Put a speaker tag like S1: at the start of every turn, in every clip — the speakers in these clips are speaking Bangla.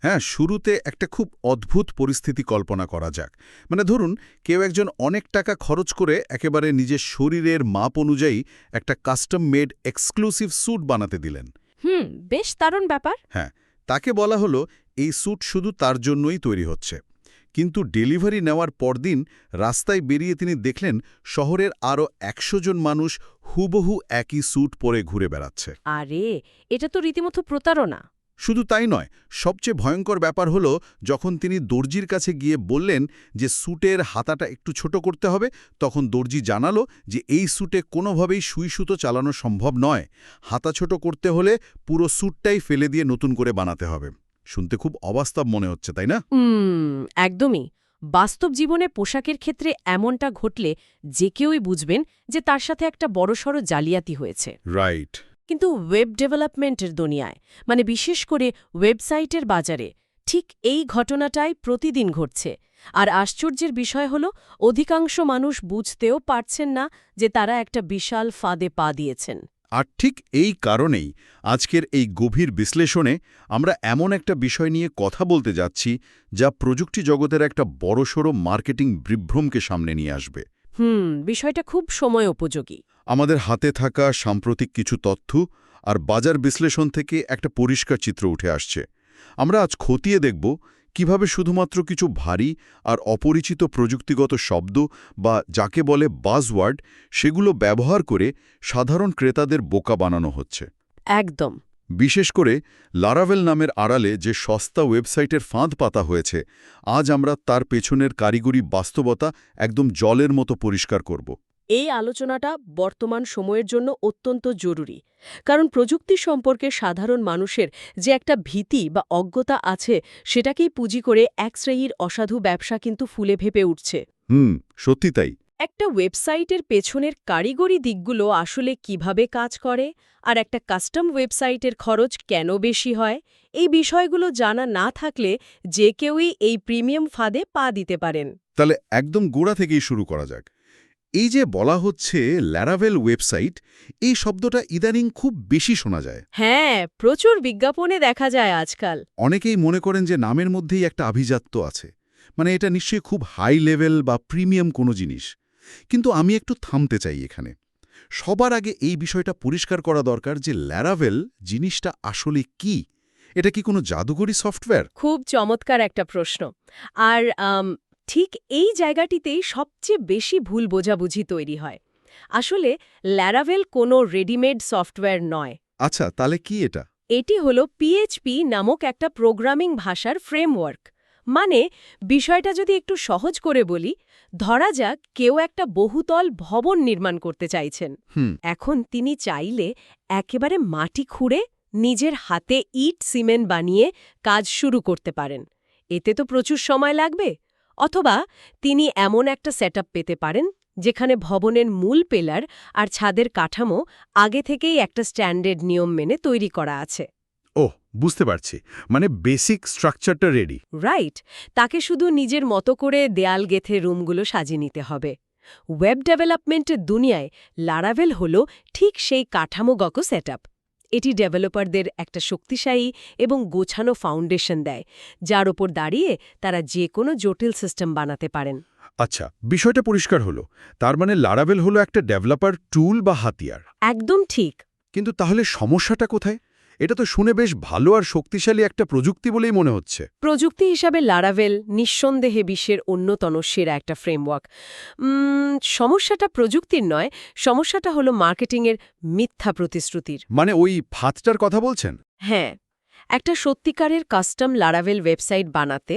S1: হ্যাঁ, শুরুতে একটা খুব অদ্ভুত পরিস্থিতি কল্পনা করা যাক। মানে ধরুন, কেউ একজন অনেক টাকা খরচ করে একেবারে নিজের শরীরের মাপ অনুযায়ী একটা কাস্টম মেড এক্সক্লুসিভ স্যুট বানাতে দিলেন।
S2: বেশ দারুণ ব্যাপার।
S1: হ্যাঁ, তাকে বলা হলো এই স্যুট শুধু তার জন্যই তৈরি হচ্ছে। কিন্তু ডেলিভারি নেওয়ার পরদিন রাস্তায় বেরিয়ে তিনি দেখলেন শহরের আরও ১০০ জন মানুষ হুবহু একই স্যুট পরে ঘুরে বেড়াচ্ছে।
S2: আরে, এটা তো রীতিমতো প্রতারণা।
S1: শুধু তাই নয়, সবচেয়ে ভয়ঙ্কর ব্যাপার হলো যখন তিনি দর্জির কাছে গিয়ে বললেন যে স্যুটের হাতাটা একটু ছোট করতে হবে, তখন দর্জি জানালো যে এই স্যুটে কোনোভাবেই সুই সুতো চালানো সম্ভব নয়। হাতা ছোট করতে হলে পুরো স্যুটটাই ফেলে দিয়ে নতুন করে বানাতে হবে। শুনতে খুব অবাস্তব মনে হচ্ছে, তাই না?
S2: একদমই। বাস্তব জীবনে পোশাকের ক্ষেত্রে এমনটা ঘটলে যে কেউই বুঝবেন যে তার সাথে একটা বড়সড় জালিয়াতি হয়েছে।
S1: রাইট।
S2: কিন্তু ওয়েব ডেভেলপমেন্টের দুনিয়ায়, মানে বিশেষ করে ওয়েবসাইটের বাজারে, ঠিক এই ঘটনাটাই প্রতিদিন ঘটছে। আর আশ্চর্যের বিষয় হল, অধিকাংশ মানুষ বুঝতেও পারছেন না যে তারা একটা বিশাল ফাঁদে পা দিয়েছেন।
S1: আর ঠিক এই কারণেই আজকের এই গভীর বিশ্লেষণে আমরা এমন একটা বিষয় নিয়ে কথা বলতে যাচ্ছি যা প্রযুক্তি জগতের একটা বড়সড় মার্কেটিং বিভ্রমকে সামনে নিয়ে আসবে।
S2: বিষয়টা খুব সময় উপযোগী।
S1: আমাদের হাতে থাকা সাম্প্রতিক কিছু তথ্য আর বাজার বিশ্লেষণ থেকে একটা পরিষ্কার চিত্র উঠে আসছে। আমরা আজ খতিয়ে দেখব কিভাবে শুধুমাত্র কিছু ভারী আর অপরিচিত প্রযুক্তিগত শব্দ বা যাকে বলে বাজওয়ার্ড, সেগুলো ব্যবহার করে সাধারণ ক্রেতাদের বোকা বানানো হচ্ছে।
S2: একদম।
S1: বিশেষ করে লারাভেল নামের আড়ালে যে সস্তা ওয়েবসাইটের ফাঁদ পাতা হয়েছে, আজ আমরা তার পেছনের কারিগরি বাস্তবতা একদম জলের মতো পরিষ্কার করব।
S2: এই আলোচনাটা বর্তমান সময়ের জন্য অত্যন্ত জরুরি, কারণ প্রযুক্তি সম্পর্কে সাধারণ মানুষের যে একটা ভীতি বা অজ্ঞতা আছে, সেটাকেই পুঁজি করে এক শ্রেণীর অসাধু ব্যবসা কিন্তু ফুলে ফেঁপে উঠছে।
S1: সত্যি তাই।
S2: একটা ওয়েবসাইটের পেছনের কারিগরি দিকগুলো আসলে কিভাবে কাজ করে, আর একটা কাস্টম ওয়েবসাইটের খরচ কেন বেশি হয়, এই বিষয়গুলো জানা না থাকলে যে কেউই এই প্রিমিয়াম ফাঁদে পা দিতে পারেন।
S1: তাহলে একদম গোড়া থেকেই শুরু করা যাক। এই যে বলা হচ্ছে ল্যারাভেল ওয়েবসাইট, এই শব্দটা ইদানিং খুব বেশি শোনা যায়।
S2: হ্যাঁ, প্রচুর বিজ্ঞাপনে দেখা যায় আজকাল।
S1: অনেকেই মনে করেন যে নামের মধ্যেই একটা আভিজাত্য আছে, মানে এটা নিশ্চয়ই খুব হাই লেভেল বা প্রিমিয়াম কোনো জিনিস। কিন্তু আমি একটু থামতে চাই এখানে। সবার আগে এই বিষয়টা পরিষ্কার করা দরকার যে ল্যারাভেল জিনিসটা আসলে কি। এটা কি কোনো জাদুকরী সফটওয়্যার?
S2: খুব চমৎকার একটা প্রশ্ন। আর ঠিক এই জায়গাটিতেই সবচেয়ে বেশি ভুল বোঝাবুঝি তৈরি হয়। আসলে ল্যারাভেল কোনো রেডিমেড সফটওয়্যার নয়।
S1: আচ্ছা, তাহলে কি এটা?
S2: এটি হল পিএইচপি নামক একটা প্রোগ্রামিং ভাষার ফ্রেমওয়ার্ক। মানে, বিষয়টা যদি একটু সহজ করে বলি, ধরা যাক কেউ একটা বহুতল ভবন নির্মাণ করতে চাইছেন। এখন তিনি চাইলে একেবারে মাটি খুঁড়ে নিজের হাতে ইট সিমেন্ট বানিয়ে কাজ শুরু করতে পারেন। এতে তো প্রচুর সময় লাগবে। অথবা তিনি এমন একটা সেটআপ পেতে পারেন যেখানে ভবনের মূল পিলার আর ছাদের কাঠামো আগে থেকেই একটা স্ট্যান্ডার্ড নিয়ম মেনে তৈরি করা আছে।
S1: ওহ, বুঝতে পারছি। মানে বেসিক স্ট্রাকচারটা রেডি।
S2: রাইট। তাকে শুধু নিজের মতো করে দেয়াল গেঁথে রুমগুলো সাজিয়ে নিতে হবে। ওয়েব ডেভেলপমেন্টের দুনিয়ায় লারাভেল হল ঠিক সেই কাঠামোগত সেটআপ। এটি ডেভেলপারদের একটা শক্তিশালী এবং গোছানো ফাউন্ডেশন দেয়, যার ওপর দাঁড়িয়ে তারা যে কোনো জটিল সিস্টেম বানাতে পারেন।
S1: আচ্ছা, বিষয়টা পরিষ্কার হলো। তার মানে লারাভেল হলো একটা ডেভেলপার টুল বা হাতিয়ার।
S2: একদম ঠিক।
S1: কিন্তু তাহলে সমস্যাটা কোথায়? এটা তো শুনে বেশ ভালো আর শক্তিশালী একটা প্রযুক্তি বলেই মনে হচ্ছে।
S2: প্রযুক্তি হিসাবে লারাভেল নিঃসন্দেহে বিশ্বের অন্যতম সেরা একটা ফ্রেমওয়ার্ক। সমস্যাটা প্রযুক্তির নয়, সমস্যাটা হলো মার্কেটিংয়ের মিথ্যা প্রতিশ্রুতির।
S1: মানে ওই ফাঁদটার কথা বলছেন?
S2: হ্যাঁ, একটা সত্যিকারের কাস্টম লারাভেল ওয়েবসাইট বানাতে,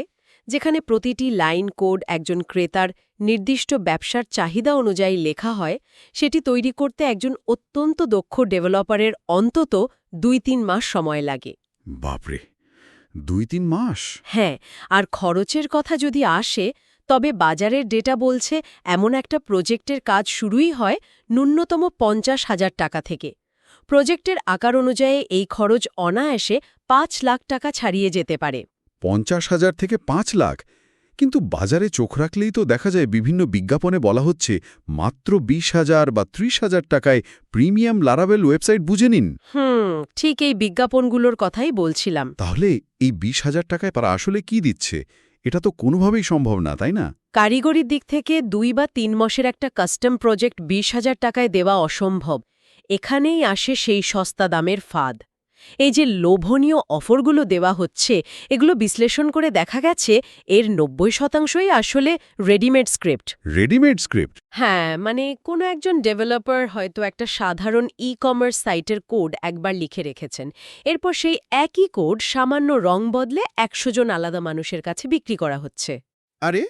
S2: যেখানে প্রতিটি লাইন কোড একজন ক্রেতার নির্দিষ্ট ব্যবসার চাহিদা অনুযায়ী লেখা হয়, সেটি তৈরি করতে একজন অত্যন্ত দক্ষ ডেভেলপারের অন্তত ২-৩ মাস সময় লাগে।
S1: বাপরে, ২-৩ মাস?
S2: হ্যাঁ, আর খরচের কথা যদি আসে, তবে বাজারের ডেটা বলছে এমন একটা প্রজেক্টের কাজ শুরুই হয় ন্যূনতম ৫০,০০০ টাকা থেকে। প্রজেক্টের আকার অনুযায়ী এই খরচ অনায়াসে ৫ লাখ টাকা ছাড়িয়ে যেতে পারে।
S1: ৫০,০০০ থেকে ৫ লাখ? কিন্তু বাজারে চোখ রাখলেই তো দেখা যায় বিভিন্ন বিজ্ঞাপনে বলা হচ্ছে মাত্র 20,000 বা 30,000 টাকায় প্রিমিয়াম লারাভেল ওয়েবসাইট বুঝে নিন।
S2: ঠিক এই বিজ্ঞাপনগুলোর কথাই বলছিলাম।
S1: তাহলে এই 20,000 টাকায় তারা আসলে কি দিচ্ছে? এটা তো কোনোভাবেই সম্ভব না, তাই না?
S2: কারিগরির দিক থেকে 2 বা 3 মাসের একটা কাস্টম প্রজেক্ট 20,000 টাকায় দেওয়া অসম্ভব। এখানেই আসে সেই সস্তা দামের ফাঁদ। এই যে লোভনীয় অফারগুলো দেওয়া হচ্ছে, এগুলো বিশ্লেষণ করে দেখা গেছে এর 90% আসলে রেডিমেড স্ক্রিপ্ট।
S1: Readymade script?
S2: হ্যাঁ, মানে কোনো একজন ডেভেলপার হয়তো একটা সাধারণ ই-কমার্স সাইটের কোড একবার লিখে রেখেছেন। এরপর সেই একই কোড সামান্য রং বদলে 100 জন আলাদা মানুষের কাছে বিক্রি করা হচ্ছে।
S1: আরে,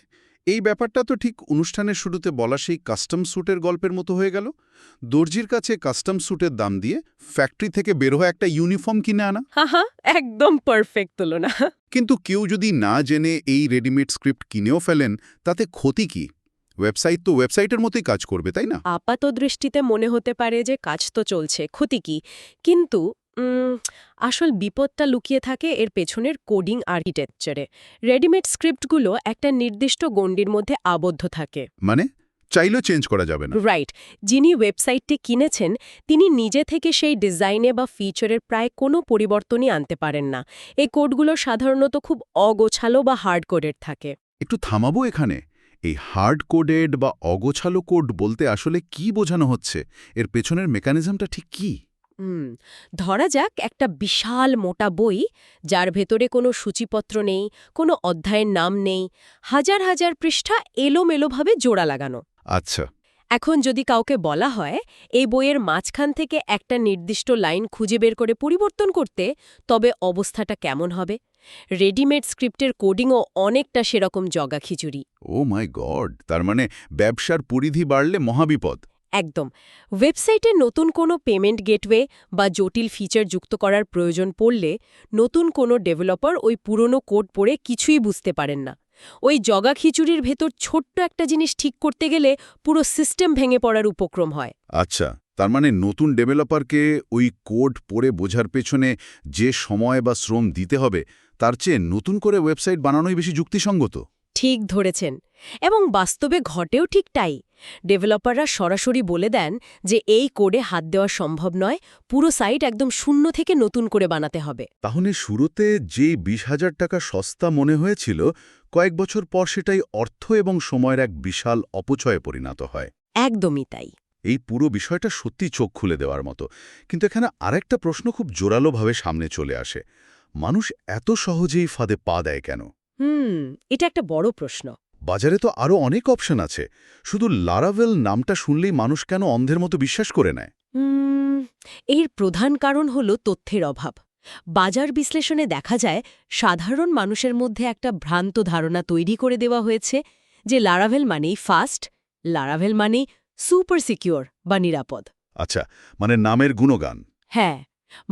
S1: এই ব্যাপারটা তো ঠিক অনুষ্ঠানের শুরুতে বলা সেই কাস্টম স্যুটের গল্পের মতো হয়ে গেল। দর্জির কাছে কাস্টম স্যুটের দাম দিয়ে ফ্যাক্টরি থেকে বের হয়ে একটা ইউনিফর্ম কিনে আনা।
S2: হা, একদম পারফেক্ট তুলনা।
S1: কিন্তু কেউ যদি না জেনে এই রেডিমেড স্ক্রিপ্ট কিনেও ফেলেন, তাতে ক্ষতি কি? ওয়েবসাইট তো ওয়েবসাইটের মতোই কাজ করবে, তাই না?
S2: আপাত দৃষ্টিতে মনে হতে পারে যে কাজ তো চলছে, ক্ষতি কি? কিন্তু আসল বিপদটা লুকিয়ে থাকে এর পেছনের কোডিং আর্কিটেকচারে। রেডিমেড স্ক্রিপ্টগুলো একটা নির্দিষ্ট গণ্ডির মধ্যে আবদ্ধ থাকে।
S1: মানে চাইলেও চেঞ্জ করা যাবে না।
S2: রাইট। যিনি ওয়েবসাইটটি কিনেছেন তিনি নিজে থেকে সেই ডিজাইনে বা ফিচারের প্রায় কোনো পরিবর্তনই আনতে পারেন না। এই কোডগুলো সাধারণত খুব অগোছালো বা হার্ড কোডেড থাকে।
S1: একটু থামাবো এখানে। এই হার্ড কোডেড বা অগোছালো কোড বলতে আসলে কি বোঝানো হচ্ছে? এর পেছনের মেকানিজমটা ঠিক কি?
S2: ধরা যাক একটা বিশাল মোটা বই, যার ভেতরে কোনো সূচিপত্র নেই, কোনো অধ্যায়ের নাম নেই, হাজার হাজার পৃষ্ঠা এলোমেলোভাবে জোড়া লাগানো।
S1: আচ্ছা।
S2: এখন যদি কাউকে বলা হয় এই বইয়ের মাঝখান থেকে একটা নির্দিষ্ট লাইন খুঁজে বের করে পরিবর্তন করতে, তবে অবস্থাটা কেমন হবে? রেডিমেড স্ক্রিপ্টের কোডিংও অনেকটা সেরকম জগা খিচুড়ি।
S1: ও মাই গড! তার মানে ব্যবসার পরিধি বাড়লে মহাবিপদ।
S2: একদম। ওয়েবসাইটে নতুন কোনো পেমেন্ট গেটওয়ে বা জটিল ফিচার যুক্ত করার প্রয়োজন পড়লে নতুন কোনো ডেভেলপার ওই পুরনো কোড পড়ে কিছুই বুঝতে পারেন না। ওই জগা খিচুড়ির ভেতর ছোট্ট একটা জিনিস ঠিক করতে গেলে পুরো সিস্টেম ভেঙে পড়ার উপক্রম হয়।
S1: আচ্ছা, তার মানে নতুন ডেভেলপারকে ওই কোড পড়ে বোঝার পেছনে যে সময় বা শ্রম দিতে হবে, তার চেয়ে নতুন করে ওয়েবসাইট বানানোই বেশি যুক্তিসঙ্গত।
S2: ঠিক ধরেছেন। এবং বাস্তবে ঘটেও ঠিক তাই। ডেভেলপাররা সরাসরি বলে দেন যে এই কোডে হাত দেওয়া সম্ভব নয়, পুরো সাইট একদম শূন্য থেকে নতুন করে বানাতে হবে।
S1: তাহলে শুরুতে যেই 20,000 টাকা সস্তা মনে হয়েছিল, কয়েক বছর পর সেটাই অর্থ এবং সময়ের এক বিশাল অপচয়ে পরিণত হয়।
S2: একদমই তাই।
S1: এই পুরো বিষয়টা সত্যি চোখ খুলে দেওয়ার মতো। কিন্তু এখানে আরেকটা প্রশ্ন খুব জোরালোভাবে সামনে চলে আসে। মানুষ এত সহজেই ফাঁদে পা দেয় কেন?
S2: এটা একটা বড় প্রশ্ন।
S1: বাজারে তো আরও অনেক অপশন আছে। শুধু লারাভেল নামটা শুনলেই মানুষ কেন অন্ধের মতো বিশ্বাস করে নেয়?
S2: এর প্রধান কারণ হল তথ্যের অভাব। বাজার বিশ্লেষণে দেখা যায় সাধারণ মানুষের মধ্যে একটা ভ্রান্ত ধারণা তৈরি করে দেওয়া হয়েছে যে লারাভেল মানেই ফাস্ট, লারাভেল মানেই সুপার সিকিউর বা নিরাপদ।
S1: আচ্ছা, মানে নামের গুণগান।
S2: হ্যাঁ,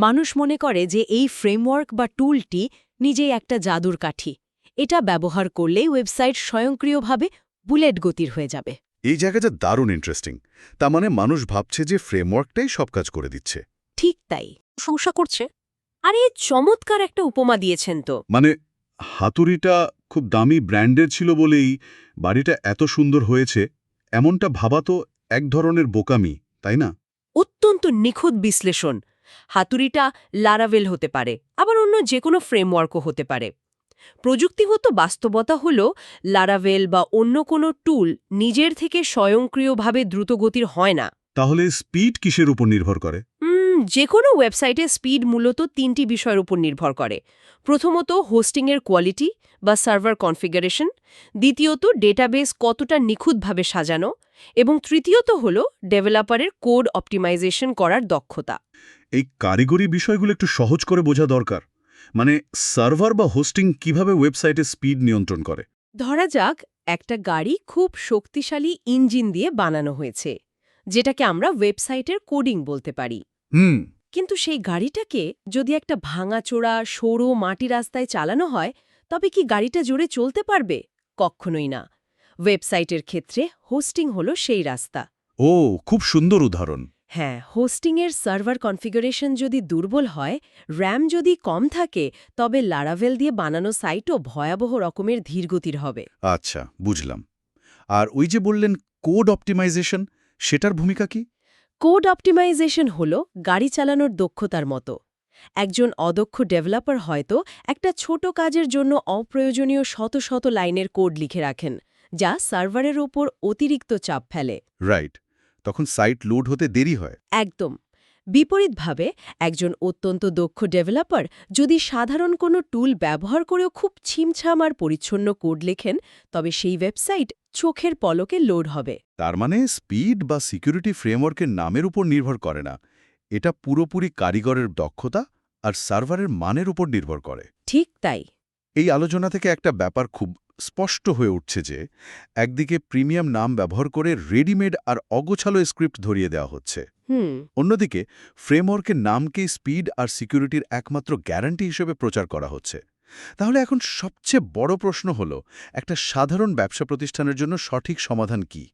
S2: মানুষ মনে করে যে এই ফ্রেমওয়ার্ক বা টুলটি নিজেই একটা জাদুর কাঠি। এটা ব্যবহার করলেই ওয়েবসাইট স্বয়ংক্রিয়ভাবে বুলেট গতির হয়ে যাবে।
S1: এই জায়গাটা দারুণ ইন্টারেস্টিং। তার মানে মানুষ ভাবছে যে ফ্রেমওয়ার্কটাই সব কাজ করে দিচ্ছে।
S2: ঠিক তাই, প্রশংসা করছে। আরে চমৎকার একটা উপমা দিয়েছেন তো।
S1: মানে হাতুড়িটা খুব দামি ব্র্যান্ডের ছিল বলেই বাড়িটা এত সুন্দর হয়েছে, এমনটা ভাবা তো এক ধরনের বোকামি, তাই না?
S2: অত্যন্ত নিখুঁত বিশ্লেষণ। হাতুড়িটা লারাভেল হতে পারে, আবার অন্য যে কোনো ফ্রেমওয়ার্কও হতে পারে। প্রযুক্তিগত বাস্তবতা হল লারাভেল বা অন্য কোনো টুল নিজের থেকে স্বয়ংক্রিয়ভাবে দ্রুতগতির হয় না।
S1: তাহলে স্পিড কিসের উপর নির্ভর করে?
S2: যে কোনো ওয়েবসাইটে স্পিড মূলত 3টি বিষয়ের উপর নির্ভর করে। প্রথমত হোস্টিংয়ের কোয়ালিটি বা সার্ভার কনফিগারেশন, দ্বিতীয়ত ডেটাবেস কতটা নিখুঁতভাবে সাজানো, এবং তৃতীয়ত হল ডেভেলপারের কোড অপটিমাইজেশন করার দক্ষতা।
S1: এই কারিগরি বিষয়গুলো একটু সহজ করে বোঝা দরকার। মানে সার্ভার বা হোস্টিং কিভাবে ওয়েবসাইটে স্পিড নিয়ন্ত্রণ করে?
S2: ধরা যাক একটা গাড়ি খুব শক্তিশালী ইঞ্জিন দিয়ে বানানো হয়েছে, যেটাকে আমরা ওয়েবসাইটের কোডিং বলতে পারি। কিন্তু সেই গাড়িটাকে যদি একটা ভাঙাচোরা সরু মাটি রাস্তায় চালানো হয়, তবে কি গাড়িটা জোরে চলতে পারবে? কখনোই না। ওয়েবসাইটের ক্ষেত্রে হোস্টিং হলো সেই রাস্তা।
S1: ও, খুব সুন্দর উদাহরণ।
S2: হ্যাঁ, হোস্টিংয়ের সার্ভার কনফিগারেশন যদি দুর্বল হয়, র্যাম যদি কম থাকে, তবে লারাভেল দিয়ে বানানো সাইটও ভয়াবহ রকমের ধীরগতির হবে।
S1: আচ্ছা, বুঝলাম। আর ওই যে বললেন কোড অপটিমাইজেশন, সেটার ভূমিকা কি?
S2: কোড অপটিমাইজেশন হল গাড়ি চালানোর দক্ষতার মতো। একজন অদক্ষ ডেভেলপার হয়তো একটা ছোট কাজের জন্য অপ্রয়োজনীয় শত শত লাইনের কোড লিখে রাখেন, যা সার্ভারের ওপর অতিরিক্ত চাপ ফেলে।
S1: রাইট। তখন সাইট লোড হতে দেরি হয়।
S2: একদম। বিপরীতভাবে একজন অত্যন্ত দক্ষ ডেভেলপার যদি সাধারণ কোনো টুল ব্যবহার করেও খুব ছিমছাম আর পরিচ্ছন্ন কোড লেখেন, তবে সেই ওয়েবসাইট চোখের পলকে লোড হবে।
S1: তার মানে স্পিড বা সিকিউরিটি ফ্রেমওয়ার্কের নামের উপর নির্ভর করে না, এটা পুরোপুরি কারিগরের দক্ষতা আর সার্ভারের মানের উপর নির্ভর করে।
S2: ঠিক তাই।
S1: এই আলোচনা থেকে একটা ব্যাপার খুব স্পষ্ট হয়ে উঠছে যে একদিকে প্রিমিয়াম নাম ব্যবহার করে রেডিমেড আর অগোছালো স্ক্রিপ্ট ধরিয়ে দেওয়া হচ্ছে, অন্যদিকে ফ্রেমওয়ার্কের নামকেই স্পিড আর সিকিউরিটির একমাত্র গ্যারান্টি হিসেবে প্রচার করা হচ্ছে। তাহলে এখন সবচেয়ে বড় প্রশ্ন হলো, একটা সাধারণ ব্যবসা প্রতিষ্ঠানের জন্য সঠিক সমাধান কি?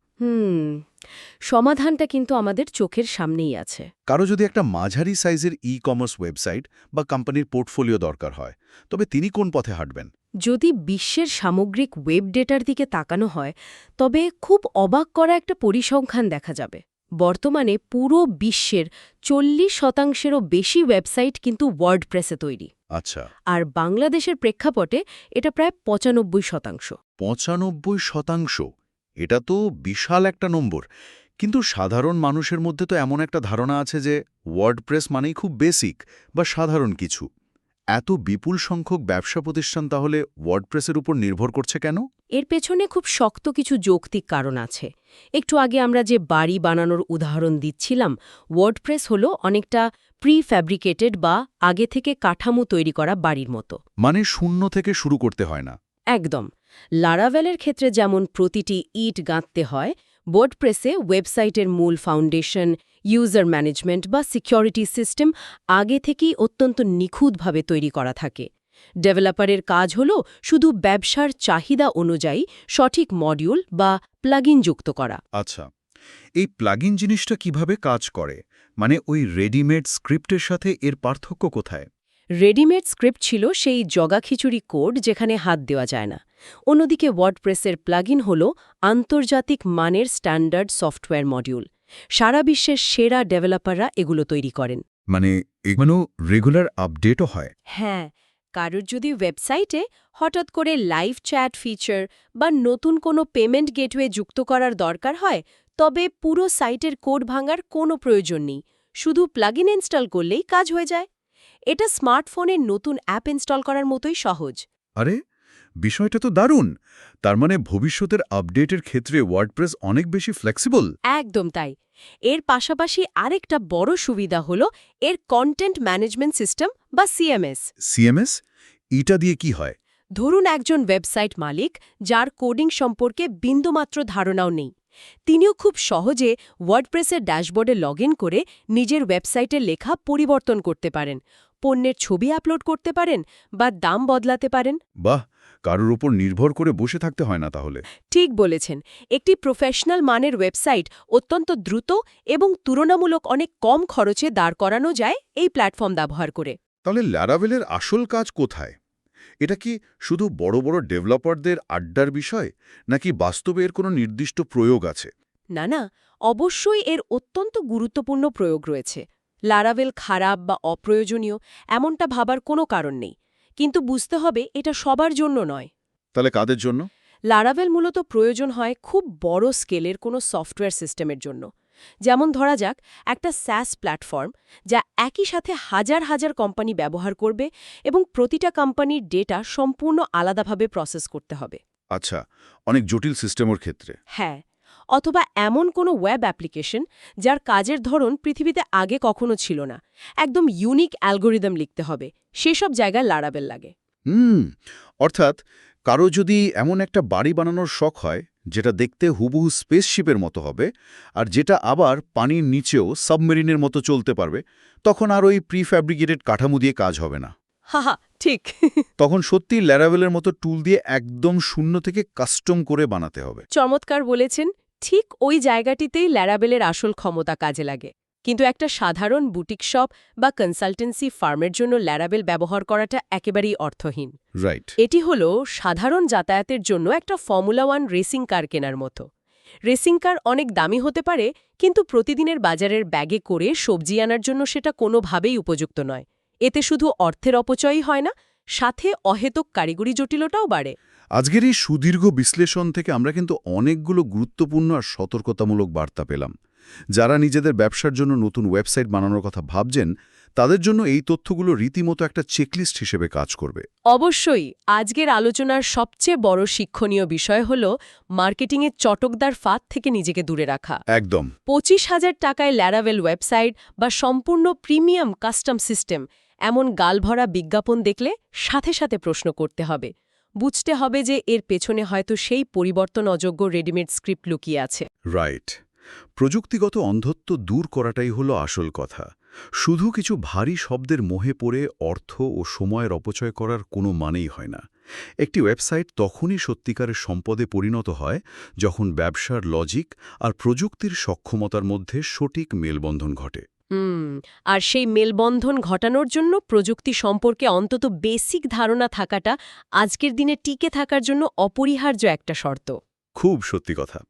S2: সমাধানটা কিন্তু আমাদের চোখের সামনেই আছে।
S1: কারো যদি একটা মাঝারি সাইজের ই-কমার্স ওয়েবসাইট বা কোম্পানির পোর্টফোলিও দরকার হয়, তবে তিনি কোন পথে হাঁটবেন?
S2: যদি বিশ্বের সামগ্রিক ওয়েব ডেটার দিকে তাকানো হয়, তবে খুব অবাক করা একটা পরিসংখ্যান দেখা যাবে। বর্তমানে পুরো বিশ্বের 40%-এরও বেশি ওয়েবসাইট কিন্তু ওয়ার্ডপ্রেসে তৈরি।
S1: আচ্ছা,
S2: আর বাংলাদেশের প্রেক্ষাপটে এটা প্রায় 95%।
S1: 95%? এটা তো বিশাল একটা নম্বর। কিন্তু সাধারণ মানুষের মধ্যে তো এমন একটা ধারণা আছে যে ওয়ার্ডপ্রেস মানেই খুব বেসিক বা সাধারণ কিছু। এত বিপুল সংখ্যক ব্যবসা প্রতিষ্ঠান তাহলে ওয়ার্ডপ্রেসের উপর নির্ভর করছে কেন?
S2: এর পেছনে খুব শক্ত কিছু যৌক্তিক কারণ আছে। একটু আগে আমরা যে বাড়ি বানানোর উদাহরণ দিচ্ছিলাম, ওয়ার্ডপ্রেস হলো অনেকটা প্রি-ফ্যাব্রিকেটেড বা আগে থেকে কাঠামো তৈরি করা বাড়ির মতো।
S1: মানে শূন্য থেকে শুরু করতে হয় না।
S2: একদম। লারাভেলের ক্ষেত্রে যেমন প্রতিটি ইট গাঁথতে হয়, ওয়ার্ডপ্রেসে ওয়েবসাইটের মূল ফাউন্ডেশন, ইউজার ম্যানেজমেন্ট বা সিকিউরিটি সিস্টেম আগে থেকেই অত্যন্ত নিখুঁতভাবে তৈরি করা থাকে। ডেভেলপারের কাজ হল শুধু ব্যবসার চাহিদা অনুযায়ী সঠিক মডিউল বা প্লাগইন যুক্ত করা।
S1: আচ্ছা, এই প্লাগইন জিনিসটা কিভাবে কাজ করে? মানে ওই রেডিমেড স্ক্রিপ্টের সাথে এর পার্থক্য কোথায়?
S2: রেডিমেড স্ক্রিপ্ট ছিল সেই জগাখিচুড়ি কোড যেখানে হাত দেওয়া যায় না। অন্যদিকে ওয়ার্ডপ্রেসের প্লাগইন হল আন্তর্জাতিক মানের স্ট্যান্ডার্ড সফটওয়্যার মডিউল। সারা বিশ্বের সেরা ডেভেলপাররা এগুলো তৈরি করেন।
S1: মানে এগুলো রেগুলার আপডেটও হয়?
S2: হ্যাঁ, কারোর যদি ওয়েবসাইটে হঠাৎ করে লাইভ চ্যাট ফিচার বা নতুন কোনো পেমেন্ট গেটওয়ে যুক্ত করার দরকার হয়, তবে পুরো সাইটের কোড ভাঙার কোনো প্রয়োজন নেই। শুধু প্লাগইন ইনস্টল করলেই কাজ হয়ে যায়। এটা স্মার্টফোনে নতুন অ্যাপ ইনস্টল করার মতোই সহজ।
S1: আরে, বিষয়টা তো দারুণ! তার মানে ভবিষ্যতের আপডেটের ক্ষেত্রে ওয়ার্ডপ্রেস অনেক বেশি ফ্লেক্সিবল।
S2: একদম তাই। এর পাশাপাশি আরেকটা বড় সুবিধা হলো এর কন্টেন্ট ম্যানেজমেন্ট সিস্টেম বা সিএমএস।
S1: সিএমএস? এটা দিয়ে কি হয়?
S2: ধরুন একজন ওয়েবসাইট মালিক যার কোডিং সম্পর্কে বিন্দুমাত্র ধারণাও নেই, তিনিও খুব সহজে ওয়ার্ডপ্রেসের ড্যাশবোর্ডে লগইন করে নিজের ওয়েবসাইটের লেখা পরিবর্তন করতে পারেন, পণ্যের ছবি আপলোড করতে পারেন বা দাম বদলাতে পারেন।
S1: বাহ, কারোর উপর নির্ভর করে বসে থাকতে হয় না তাহলে।
S2: ঠিক বলেছেন। একটি প্রফেশনাল মানের ওয়েবসাইট অত্যন্ত দ্রুত এবং তুলনামূলক অনেক কম খরচে দাঁড় করানো যায় এই প্ল্যাটফর্ম ব্যবহার করে।
S1: তাহলে ল্যারাভেলের আসল কাজ কোথায়? এটা কি শুধু বড় বড় ডেভেলপারদের আড্ডার বিষয়, নাকি বাস্তবে এর কোনো নির্দিষ্ট প্রয়োগ আছে?
S2: না না, অবশ্যই এর অত্যন্ত গুরুত্বপূর্ণ প্রয়োগ রয়েছে। লারাভেল খারাপ বা অপ্রয়োজনীয় এমনটা ভাবার কোনো কারণ নেই, কিন্তু বুঝতে হবে এটা সবার জন্য নয়।
S1: তাহলে কাদের জন্য?
S2: লারাভেল মূলত প্রয়োজন হয় খুব বড় স্কেলের কোনো সফটওয়্যার সিস্টেমের জন্য। যেমন ধরা যাক একটা স্যাস প্ল্যাটফর্ম যা একই সাথে হাজার হাজার কোম্পানি ব্যবহার করবে এবং প্রতিটা কোম্পানির ডেটা সম্পূর্ণ আলাদাভাবে প্রসেস করতে হবে।
S1: আচ্ছা, অনেক জটিল সিস্টেমের ক্ষেত্রে।
S2: হ্যাঁ, অথবা এমন কোনো ওয়েব অ্যাপ্লিকেশন যার কাজের ধরন পৃথিবীতে আগে কখনো ছিল না, একদম ইউনিক অ্যালগোরিদম লিখতে হবে, সেসব জায়গায় লারাভেল লাগে।
S1: অর্থাৎ কারো যদি এমন একটা বাড়ি বানানোর শখ হয় যেটা দেখতে হুবহু স্পেসশিপের মতো হবে, আর যেটা আবার পানির নিচেও সাবমেরিনের মতো চলতে পারবে, তখন আর ওই প্রিফ্যাব্রিকেটেড কাঠামো দিয়ে কাজ হবে না।
S2: হাহা, ঠিক।
S1: তখন সত্যি ল্যারাভেলের মতো টুল দিয়ে একদম শূন্য থেকে কাস্টম করে বানাতে হবে।
S2: চমৎকার বলেছেন। ঠিক ওই জায়গাটিতেই লারাভেলের আসল ক্ষমতা কাজে লাগে। কিন্তু একটা সাধারণ বুটিক শপ বা কনসালটেন্সি ফার্মের জন্য ল্যারাবেল ব্যবহার করাটা একেবারেই অর্থহীন।
S1: রাইট।
S2: এটি হলো সাধারণ যাতায়াতের জন্য একটা ফর্মুলা 1 রেসিং কার কেনার মতো। রেসিং কার অনেক দামি হতে পারে, কিন্তু প্রতিদিনের বাজারের ব্যাগে করে সবজি আনার জন্য সেটা কোনোভাবেই উপযুক্ত নয়। এতে শুধু অর্থের অপচয়ই হয় না, সাথে অহেতুক কারিগরি জটিলতাও বাড়ে।
S1: আজকের এই সুদীর্ঘ বিশ্লেষণ থেকে আমরা কিন্তু অনেকগুলো গুরুত্বপূর্ণ আর সতর্কতামূলক বার্তা পেলাম। যারা নিজেদের ব্যবসার জন্য নতুন ওয়েবসাইট বানানোর কথা ভাবছেন, তাদের জন্য এই তথ্যগুলো রীতিমতো একটা চেকলিস্ট হিসেবে কাজ করবে।
S2: অবশ্যই আজকের আলোচনার সবচেয়ে বড় শিক্ষণীয় বিষয় হল মার্কেটিংয়ের চটকদার ফাঁদ থেকে নিজেকে দূরে রাখা।
S1: একদম।
S2: 25,000 টাকায় ল্যারাবেল ওয়েবসাইট বা সম্পূর্ণ প্রিমিয়াম কাস্টম সিস্টেম এমন গালভরা বিজ্ঞাপন দেখলে সাথে সাথে প্রশ্ন করতে হবে। বুঝতে হবে যে এর পেছনে হয়তো সেই পরিবর্তন অযোগ্য রেডিমেড স্ক্রিপ্ট লুকিয়ে আছে।
S1: রাইট। প্রযুক্তিগত অন্ধত্ব দূর করাটাই হলো আসল কথা। শুধু কিছু ভারী শব্দের মোহে পড়ে অর্থ ও সময়ের অপচয় করার কোনো মানেই হয় না। একটি ওয়েবসাইট তখনই সত্যিকারের সম্পদে পরিণত হয় যখন ব্যবসার লজিক আর প্রযুক্তির সক্ষমতার মধ্যে সঠিক মেলবন্ধন ঘটে।
S2: আর সেই মেলবন্ধন ঘটানোর জন্য প্রযুক্তি সম্পর্কে অন্তত বেসিক ধারণা থাকাটা আজকের দিনে টিকে থাকার জন্য অপরিহার্য একটা শর্ত।
S1: খুব সত্যি কথা।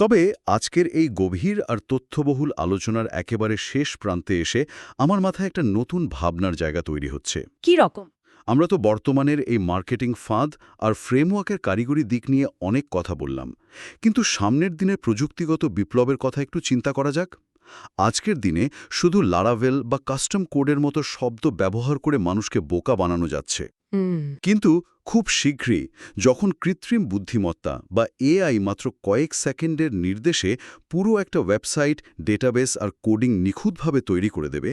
S1: তবে আজকের এই গভীর আর তথ্যবহুল আলোচনার একেবারে শেষ প্রান্তে এসে আমার মাথায় একটা নতুন ভাবনার জায়গা তৈরি হচ্ছে।
S2: কি রকম?
S1: আমরা তো বর্তমানের এই মার্কেটিং ফাঁদ আর ফ্রেমওয়ার্কের কারিগরি দিক নিয়ে অনেক কথা বললাম, কিন্তু সামনের দিনের প্রযুক্তিগত বিপ্লবের কথা একটু চিন্তা করা যাক। আজকের দিনে শুধু লারাভেল বা কাস্টম কোডের মতো শব্দ ব্যবহার করে মানুষকে বোকা বানানো যাচ্ছে। কিন্তু খুব শীঘ্রই যখন কৃত্রিম বুদ্ধিমত্তা বা এআই মাত্র কয়েক সেকেন্ডের নির্দেশে পুরো একটা ওয়েবসাইট, ডেটাবেস আর কোডিং নিখুঁতভাবে তৈরি করে দেবে,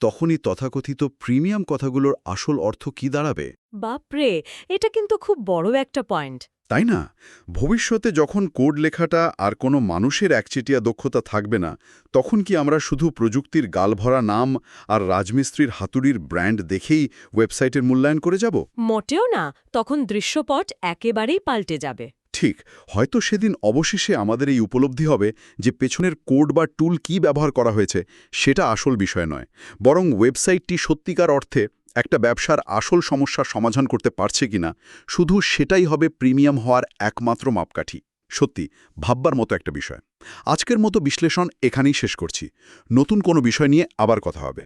S1: তখনই তথাকথিত প্রিমিয়াম কথাগুলোর আসল অর্থ কি দাঁড়াবে?
S2: বাপরে, এটা কিন্তু খুব বড় একটা পয়েন্ট।
S1: তাই না? ভবিষ্যতে যখন কোড লেখাটা আর কোনো মানুষের একচেটিয়া দক্ষতা থাকবে না, তখন কি আমরা শুধু প্রযুক্তির গালভরা নাম আর রাজমিস্ত্রির হাতুড়ির ব্র্যান্ড দেখেই ওয়েবসাইটের মূল্যায়ন করে যাব?
S2: মোটেও না, তখন দৃশ্যপট একেবারেই পাল্টে যাবে।
S1: ঠিক, হয়তো সেদিন অবশেষে আমাদের এই উপলব্ধি হবে যে পেছনের কোড বা টুল কি ব্যবহার করা হয়েছে সেটা আসল বিষয় নয়, বরং ওয়েবসাইটটি সত্যিকার অর্থে একটা ব্যবসার আসল সমস্যার সমাধান করতে পারছে কিনা, শুধু সেটাই হবে প্রিমিয়াম হওয়ার একমাত্র মাপকাঠি। সত্যি ভাববার মতো একটা বিষয়। আজকের মতো বিশ্লেষণ এখানেই শেষ করছি। নতুন কোনো বিষয় নিয়ে আবার কথা হবে।